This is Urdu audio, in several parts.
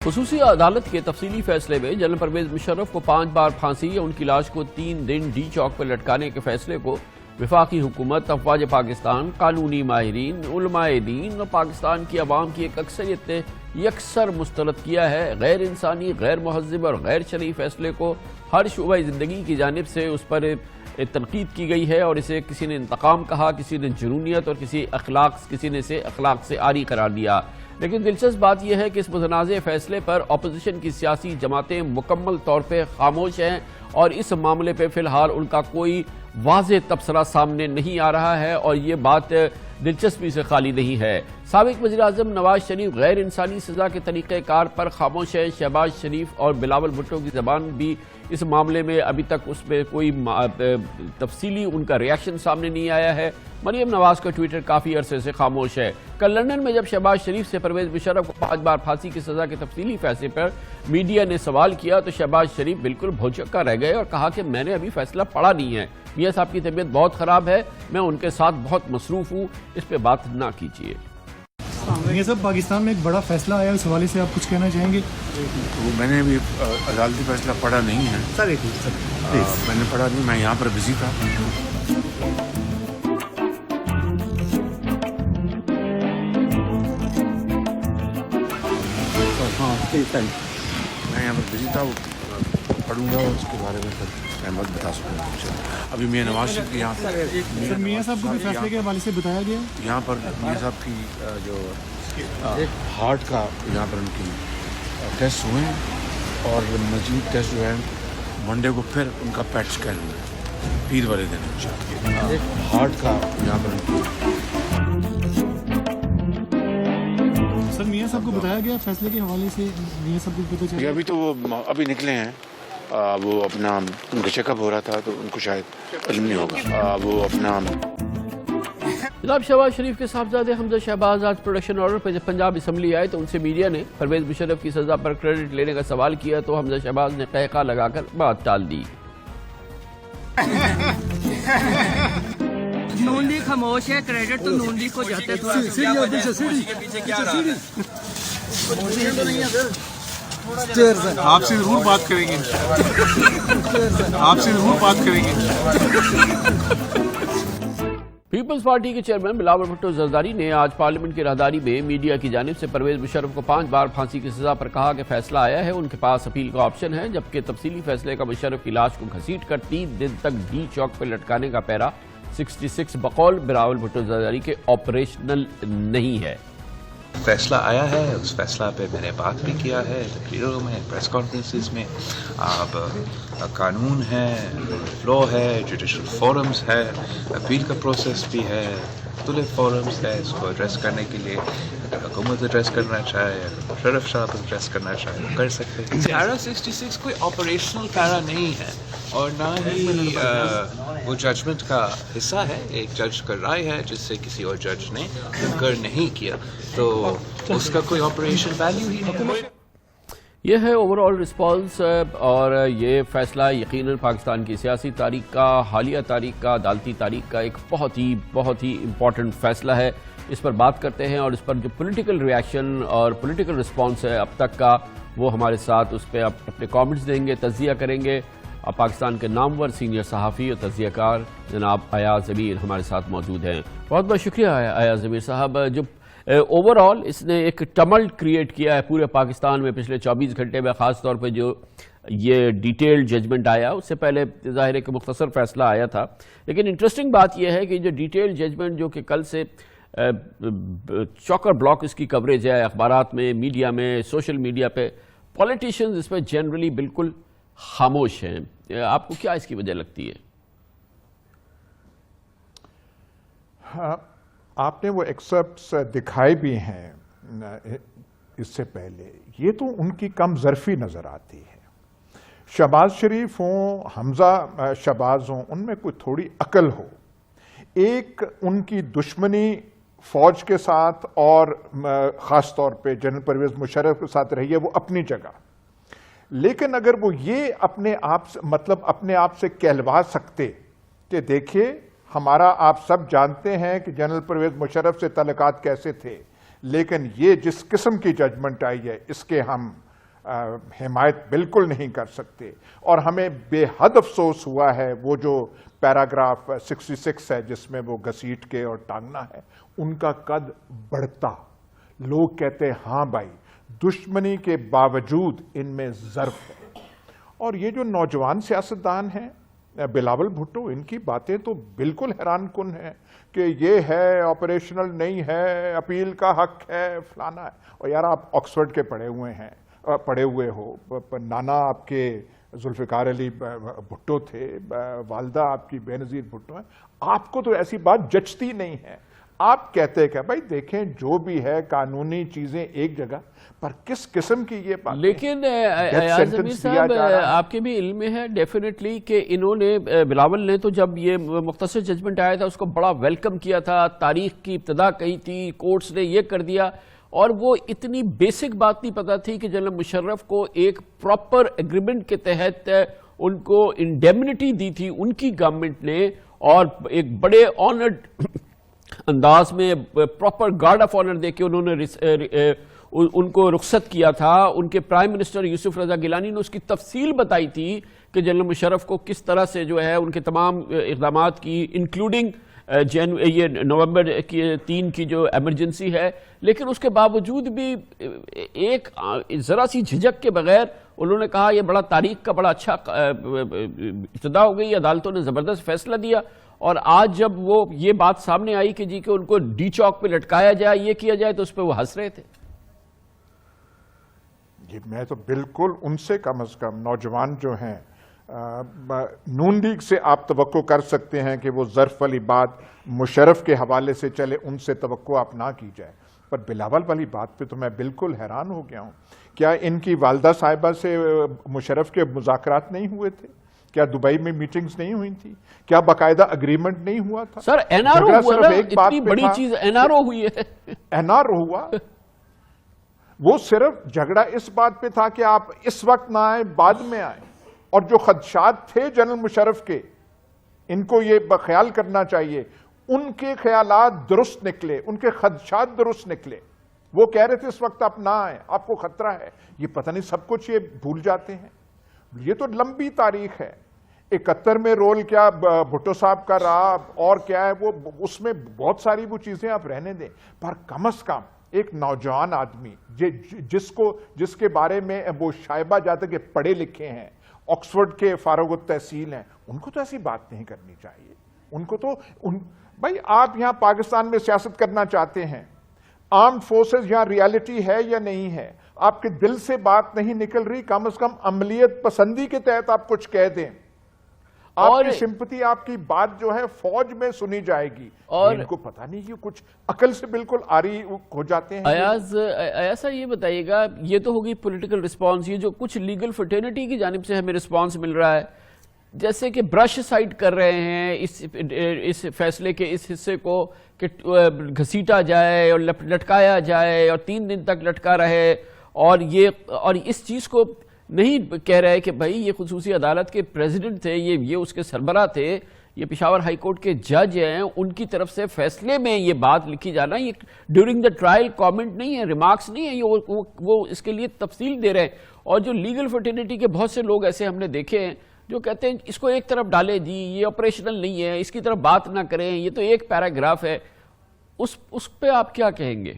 خصوصی عدالت کے تفصیلی فیصلے میں جنرل پرویز مشرف کو 5 بار پھانسی یا ان کی لاش کو 3 دن ڈی چوک پر لٹکانے کے فیصلے کو وفاقی حکومت، افواج پاکستان، قانونی ماہرین، علماء دین اور پاکستان کی عوام کی ایک اکثریت نے یکسر مسترد کیا ہے۔ غیر انسانی، غیر مہذب اور غیر شرعی فیصلے کو ہر شعبہ زندگی کی جانب سے اس پر تنقید کی گئی ہے اور اسے کسی نے انتقام کہا، کسی نے جنونیت اور کسی نے اسے اخلاق سے عاری قرار دیا۔ لیکن دلچسپ بات یہ ہے کہ اس متنازع فیصلے پر اپوزیشن کی سیاسی جماعتیں مکمل طور پہ خاموش ہیں اور اس معاملے پہ فی الحال ان کا کوئی واضح تبصرہ سامنے نہیں آ رہا ہے، اور یہ بات دلچسپی سے خالی نہیں ہے۔ سابق وزیراعظم نواز شریف غیر انسانی سزا کے طریقہ کار پر خاموش ہے۔ شہباز شریف اور بلاول بھٹو کی زبان بھی اس معاملے میں ابھی تک اس پہ کوئی تفصیلی ان کا ریاکشن سامنے نہیں آیا ہے۔ مریم نواز کا ٹویٹر کافی عرصے سے خاموش ہے۔ کل لندن میں جب شہباز شریف سے پرویز مشرف کو 5 بار پھانسی کی سزا کے تفصیلی فیصلے پر میڈیا نے سوال کیا تو شہباز شریف بالکل بھوچکا رہ گئے اور کہا کہ میں نے ابھی فیصلہ پڑھا نہیں ہے، میاں صاحب کی طبیعت بہت خراب ہے، میں ان کے ساتھ بہت مصروف ہوں، اس پہ بات نہ کیجیے۔ یہ سب پاکستان میں ایک بڑا فیصلہ آیا، اس حوالے سے آپ کچھ کہنا چاہیں گے؟ میں نے ابھی عدالتی فیصلہ پڑھا نہیں ہے سر، میں نے پڑھا نہیں، میں یہاں پر بزی تھا۔ میں یہاں پر بزی تھا، پڑھوں گا اس کے بارے میں میں بہت بتا سکوں گا۔ ابھی میاں نواز شریف کے یہاں سر میاں صاحب کو بھی فیصلے کے حوالے سے بتایا گیا یہاں پر میاں صاحب کی جو ہارٹ کا یہاں پر ان کی ٹیسٹ ہوئے ہیں اور مزید ٹیسٹ جو ہے منڈے کو پھر ان کا پیٹ اسکین ہوا ہے، پیر والے دن ہارٹ کا یہاں پر ان کی۔ سر میاں صاحب کو بتایا گیا فیصلے کے حوالے سے؟ میاں صاحب کو پتہ چلا؟ ابھی تو وہ ابھی نکلے ہیں، وہ اپنا ان کا چیک اپ ہو رہا تھا تو ان کو شاید علم نہیں ہوگا۔ وہ اپنا جناب شہباز شریف کے صاحبزادے حمزہ شہباز آج پروڈکشن آرڈر پہ جب پنجاب اسمبلی آئے تو ان سے میڈیا نے پرویز مشرف کی سزا پر کریڈٹ لینے کا سوال کیا تو حمزہ شہباز نے قہقہ لگا کر بات ٹال دی۔ نون لیگ خاموش ہے، کریڈٹ تو نون لیگ کو جاتے تھے۔ آپ سے ضرور بات کریں گے، آپ سے ضرور بات کریں گے۔ پیپلز پارٹی کے چیئرمین بلاول بھٹو زرداری نے آج پارلیمنٹ کی راہداری میں میڈیا کی جانب سے پرویز مشرف کو 5 بار پھانسی کی سزا پر کہا کہ فیصلہ آیا ہے، ان کے پاس اپیل کا آپشن ہے، جبکہ تفصیلی فیصلے کا مشرف کی لاش کو گھسیٹ کر 3 دن تک ڈی چوک پر لٹکانے کا پیرا 66 بقول بلاول بھٹو زرداری کے آپریشنل نہیں ہے۔ فیصلہ آیا ہے، اس فیصلہ پہ میں نے بات بھی کیا ہے تقریروں میں، پریس کانفرنسز میں۔ اب قانون ہے، لا ہے، جوڈیشل فورمز ہے، اپیل کا پروسیس بھی ہے، مختلف فورمز ہے اس کو ایڈریس کرنے کے لیے۔ اگر حکومت ایڈریس کرنا چاہے، اگر مشرف صاحب ایڈریس کرنا چاہے وہ کر سکتے ہیں۔ پیرا 66 کوئی آپریشنل پیرا نہیں ہے اور نہ ہی وہ ججمنٹ کا حصہ ہے، ایک جج کا رائے ہے جس سے کسی اور جج نے انکر نہیں کیا، تو اس کا کوئی آپریشن ویلیو ہی نہیں ہے۔ یہ ہے اوور آل رسپانس، اور یہ فیصلہ یقیناً پاکستان کی سیاسی تاریخ کا، حالیہ تاریخ کا، عدالتی تاریخ کا ایک بہت ہی امپورٹنٹ فیصلہ ہے۔ اس پر بات کرتے ہیں اور اس پر جو پولیٹیکل ریاکشن اور پولیٹیکل رسپانس ہے اب تک کا، وہ ہمارے ساتھ اس پہ اپنے کامنٹس دیں گے، تجزیہ کریں گے۔ پاکستان کے نامور سینئر صحافی اور تجزیہ کار جناب ایاز ضمیر ہمارے ساتھ موجود ہیں۔ بہت بہت شکریہ ایاز ضمیر صاحب۔ جو اوور آل اس نے ایک ٹملٹ کریٹ کیا ہے پورے پاکستان میں پچھلے 24 گھنٹے میں، خاص طور پہ جو یہ ڈیٹیلڈ ججمنٹ آیا، اس سے پہلے ظاہر ہے کہ مختصر فیصلہ آیا تھا، لیکن انٹرسٹنگ بات یہ ہے کہ جو ڈیٹیلڈ ججمنٹ جو کہ کل سے چوکر بلاک اس کی کوریج ہے اخبارات میں، میڈیا میں، سوشل میڈیا پہ، پولیٹیشنز اس پہ جنرلی بالکل خاموش ہیں۔ آپ کو کیا اس کی وجہ لگتی ہے؟ آپ نے وہ ایکسپٹس دکھائے بھی ہیں اس سے پہلے، یہ تو ان کی کم ظرفی نظر آتی ہے۔ شہباز شریف ہوں، حمزہ شہباز ہوں، ان میں کوئی تھوڑی عقل ہو۔ ایک ان کی دشمنی فوج کے ساتھ اور خاص طور پہ جنرل پرویز مشرف کے ساتھ رہی ہے، وہ اپنی جگہ، لیکن اگر وہ یہ اپنے آپ سے کہلوا سکتے کہ دیکھیے ہمارا آپ سب جانتے ہیں کہ جنرل پرویز مشرف سے تعلقات کیسے تھے، لیکن یہ جس قسم کی ججمنٹ آئی ہے اس کے ہم حمایت بالکل نہیں کر سکتے. اور ہمیں بے حد افسوس ہوا ہے وہ جو پیراگراف 66 ہے جس میں وہ گھسیٹ کے اور ٹانگنا ہے, ان کا قد بڑھتا. لوگ کہتے ہیں ہاں بھائی دشمنی کے باوجود ان میں ظرف ہے. اور یہ جو نوجوان سیاستدان ہیں بلاول بھٹو, ان کی باتیں تو بالکل حیران کن ہیں کہ یہ ہے آپریشنل نہیں ہے, اپیل کا حق ہے, فلانا ہے. اور یار آپ آکسفورڈ کے پڑھے ہوئے ہو, نانا آپ کے ذوالفقار علی بھٹو تھے, والدہ آپ کی بے نظیر بھٹو ہیں, آپ کو تو ایسی بات جچتی نہیں ہے. آپ کہتے کہ بھائی دیکھیں جو بھی ہے قانونی چیزیں ایک جگہ پر کس قسم کی یہ بات. لیکن ایاز امیر صاحب آپ کے بھی علم میں ہے ڈیفینیٹلی کہ انہوں نے, بلاول نے تو جب یہ مختصر ججمنٹ آیا تھا اس کو بڑا ویلکم کیا تھا, تاریخ کی ابتدا کہی تھی, کورٹس نے یہ کر دیا, اور وہ اتنی بیسک بات نہیں پتا تھی کہ جنرل مشرف کو ایک پراپر ایگریمنٹ کے تحت ان کو انڈیمنٹی دی تھی ان کی گورنمنٹ نے, اور ایک بڑے آنرڈ انداز میں پراپر گارڈ آف آنر دے کے انہوں نے ان کو رخصت کیا تھا. ان کے پرائم منسٹر یوسف رضا گیلانی نے اس کی تفصیل بتائی تھی کہ جنرل مشرف کو کس طرح سے جو ہے ان کے تمام اقدامات کی, انکلوڈنگ یہ نومبر 3 کی جو ایمرجنسی ہے. لیکن اس کے باوجود بھی ایک ذرا سی جھجک کے بغیر انہوں نے کہا یہ بڑا تاریخ کا بڑا اچھا ابتدا ہو گئی, عدالتوں نے زبردست فیصلہ دیا. اور آج جب وہ یہ بات سامنے آئی کہ جی کہ ان کو ڈی چوک پہ لٹکایا جائے, یہ کیا جائے, تو اس پہ وہ ہنس رہے تھے. میں تو بالکل ان سے کم از کم نوجوان جو ہیں نون لیگ سے آپ توقع کر سکتے ہیں کہ وہ ظرف والی بات مشرف کے حوالے سے چلے, ان سے توقع آپ نہ کی جائے. پر بلاول والی بات پہ تو میں بالکل حیران ہو گیا ہوں. کیا ان کی والدہ صاحبہ سے مشرف کے مذاکرات نہیں ہوئے تھے؟ کیا دبئی میں میٹنگز نہیں ہوئی تھی؟ کیا باقاعدہ اگریمنٹ نہیں ہوا تھا؟ سر این آر او ہوا نا, اتنی بڑی چیز این آر او ہوئی ہے. این آر او ہوا, وہ صرف جھگڑا اس بات پہ تھا کہ آپ اس وقت نہ آئیں, بعد میں آئیں. اور جو خدشات تھے جنرل مشرف کے, ان کو یہ خیال کرنا چاہیے, ان کے خیالات درست نکلے, ان کے خدشات درست نکلے. وہ کہہ رہے تھے اس وقت آپ نہ آئیں, آپ کو خطرہ ہے. یہ پتہ نہیں سب کچھ یہ بھول جاتے ہیں. یہ تو لمبی تاریخ ہے. 71 میں رول کیا بھٹو صاحب کا رہا اور کیا ہے, وہ اس میں بہت ساری وہ چیزیں آپ رہنے دیں. پر کم از کم ایک نوجوان آدمی جس کے بارے میں وہ شائبہ جاتا کہ پڑھے لکھے ہیں, آکسفورڈ کے فارغ التحصیل ہیں, ان کو تو ایسی بات نہیں کرنی چاہیے. ان کو تو بھائی آپ یہاں پاکستان میں سیاست کرنا چاہتے ہیں, آرمڈ فورسز یہاں ریالٹی ہے یا نہیں ہے, آپ کے دل سے بات نہیں نکل رہی, کم از کم عملیت پسندی کے تحت آپ کچھ کہہ دیں. آپ کی سمپتی, آپ کی بات جو ہے فوج میں سنی جائے گی. اور ان کو پتہ نہیں, یہ کچھ عقل سے بالکل آری ہو جاتے ہیں. ایاز صاحب یہ بتائیے گا, یہ تو ہوگی پولیٹیکل رسپانس, یہ جو کچھ لیگل فرٹرنیٹی کی جانب سے ہمیں رسپانس مل رہا ہے, جیسے کہ برش سائٹ کر رہے ہیں اس فیصلے کے اس حصے کو کہ گھسیٹا جائے اور لٹکایا جائے اور 3 دن تک لٹکا رہے, اور اس چیز کو نہیں کہہ رہے کہ بھائی یہ خصوصی عدالت کے پریزیڈنٹ تھے, یہ اس کے سربراہ تھے, یہ پشاور ہائی کورٹ کے جج ہیں, ان کی طرف سے فیصلے میں یہ بات لکھی جانا, یہ ڈیورنگ دا ٹرائل کامنٹ نہیں ہے, ریمارکس نہیں ہے, یہ وہ اس کے لیے تفصیل دے رہے ہیں. اور جو لیگل فرٹرنیٹی کے بہت سے لوگ ایسے ہم نے دیکھے ہیں جو کہتے ہیں اس کو ایک طرف ڈالے جی, یہ آپریشنل نہیں ہے, اس کی طرف بات نہ کریں, یہ تو ایک پیراگراف ہے. اس پہ آپ کیا کہیں گے؟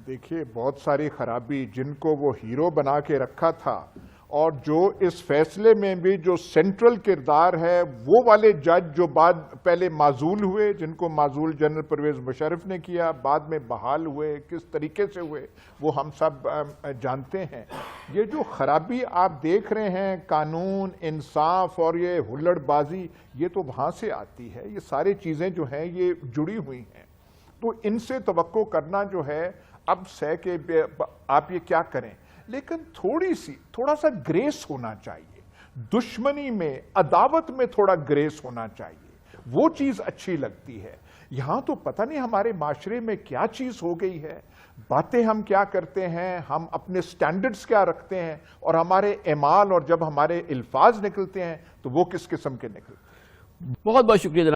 دیکھیے بہت ساری خرابی جن کو وہ ہیرو بنا کے رکھا تھا, اور جو اس فیصلے میں بھی جو سینٹرل کردار ہے, وہ والے جج جو پہلے معزول ہوئے, جن کو معزول جنرل پرویز مشرف نے کیا, بعد میں بحال ہوئے, کس طریقے سے ہوئے وہ ہم سب جانتے ہیں. یہ جو خرابی آپ دیکھ رہے ہیں, قانون, انصاف اور یہ ہلڑ بازی, یہ تو وہاں سے آتی ہے. یہ ساری چیزیں جو ہیں یہ جڑی ہوئی ہیں. تو ان سے توقع کرنا جو ہے, اب سہ کہ آپ یہ کیا کریں, لیکن تھوڑا سا گریس ہونا چاہیے. دشمنی میں, عداوت میں تھوڑا گریس ہونا چاہیے, وہ چیز اچھی لگتی ہے. یہاں تو پتہ نہیں ہمارے معاشرے میں کیا چیز ہو گئی ہے, باتیں ہم کیا کرتے ہیں, ہم اپنے سٹینڈرڈز کیا رکھتے ہیں, اور ہمارے اعمال اور جب ہمارے الفاظ نکلتے ہیں تو وہ کس قسم کے نکلتے ہیں. بہت بہت شکریہ جناب.